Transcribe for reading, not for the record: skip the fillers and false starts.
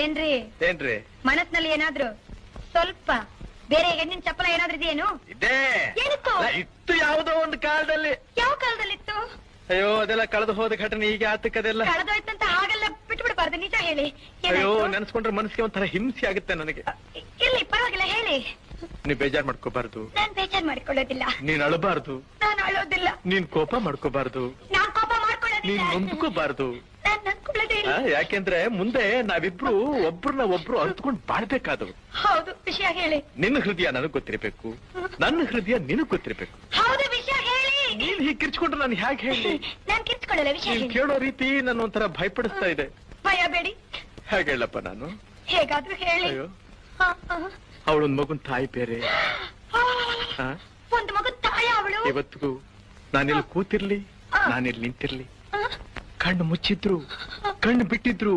ಏನ್ರಿ ಏನ್ರಿ ಮನಸ್ನಲ್ಲಿ ಏನಾದ್ರು ಸ್ವಲ್ಪ ಬೇರೆ ಹೆಣ್ಣಿನ ಚಪ್ಪಲ ಏನಾದ್ರೂ ಇದೆಯೇನು? ಇದೇ ಏನಿತ್ತು? ಇತ್ತು ಯಾವುದೋ ಒಂದು ಕಾಲದಲ್ಲಿ. ಯಾವ ಕಾಲದಲ್ಲಿತ್ತು? ಅಯ್ಯೋ ಅದೆಲ್ಲ ಕಳೆದು ಹೋದ ಘಟನೆ ಈಗ ಆತಕ್ಕದೆಲ್ಲ ಕಳೆದೋಯ್ತಂತ ಹಾಗೆಲ್ಲ ಬಿಟ್ಬಿಡ್ಬಾರ್ದು, ನಿಜ ಹೇಳಿ. ಅಯ್ಯೋ ನೆನ್ಸ್ಕೊಂಡ್ರೆ ಮನಸ್ಸಿಗೆ ಒಂಥರ ಹಿಂಸೆ ಆಗುತ್ತೆ ನನಗೆ. ಇಲ್ಲಿ ಪರವಾಗಿಲ್ಲ ಹೇಳಿ. ನೀವ್ ಬೇಜಾರ್ ಮಾಡ್ಕೋಬಾರ್ದು. ನಾನ್ ಬೇಜಾರ್ ಮಾಡ್ಕೊಳ್ಳೋದಿಲ್ಲ. ನೀನ್ ಅಳಬಾರ್ದು. ನಾನು ಅಳೋದಿಲ್ಲ. ನೀನ್ ಕೋಪ ಮಾಡ್ಕೋಬಾರ್ದು. ನಾನ್ ಕೋಪ ಮಾಡ್ಕೊಳ್ಳೋದಿಲ್ಲ. ನೀನ್ ನೊಂದ್ಕೋಬಾರ್ದು. ನಾನ್ ನೊಂದ್ಕೊಳ್ಳೋದೇ ಇಲ್ಲ. ಯಾಕೆಂದ್ರೆ ಮುಂದೆ ನಾವಿಬ್ರು ಒಬ್ರನ್ನ ಒಬ್ರು ಅರ್ಥಕೊಂಡ್ ಬಾಳ್ಬೇಕಾದವು. ಹೌದು, ವಿಷಯ ಹೇಳಿ. ನಿನ್ನ ಹೃದಯ ನನಗ್ ಗೊತ್ತಿರ್ಬೇಕು, ನನ್ನ ಹೃದಯ ನಿನಗ್ ಗೊತ್ತಿರ್ಬೇಕು. ಹೌದು, ವಿಷಯ ಹೇಳಿ. ನೀನ್ ಹೀಗೆ ಕಿರ್ಚ್ಕೊಂಡ್ರೆ ನಾನು ಹೇಗೆ ಹೇಳಿ? ನಾನ್ ಕಿರ್ಚ್ಕೊಳ್ಳಲ್ಲ, ವಿಷಯ ನೀನ್ ಹೇಳಿ. ಕೇಳೋ ರೀತಿ ನನ್ನ ಒಂಥರ ಭಯಪಡಿಸ್ತಾ ಇದೆ. ಭಯ ಬೇಡಿ. ಹೇಗೆ ಹೇಳಪ್ಪ ನಾನು? ಹೇಗಾದ್ರೂ ಹೇಳಿ. ಅಯ್ಯೋ ಅವಳೊಂದ್ ಮಗುನ್ ತಾಯಿ ಬೇರೆ. ಒಂದು ಮಗು ತಾಯ ಅವಳು. ಇವತ್ತಿಗೂ ನಾನಿಲ್ಲಿ ಕೂತಿರ್ಲಿ, ನಾನಿಲ್ಲಿ ನಿಂತಿರ್ಲಿ, ಕಣ್ಣು ಮುಚ್ಚಿದ್ರು, ಕಣ್ಣು ಬಿಟ್ಟಿದ್ರು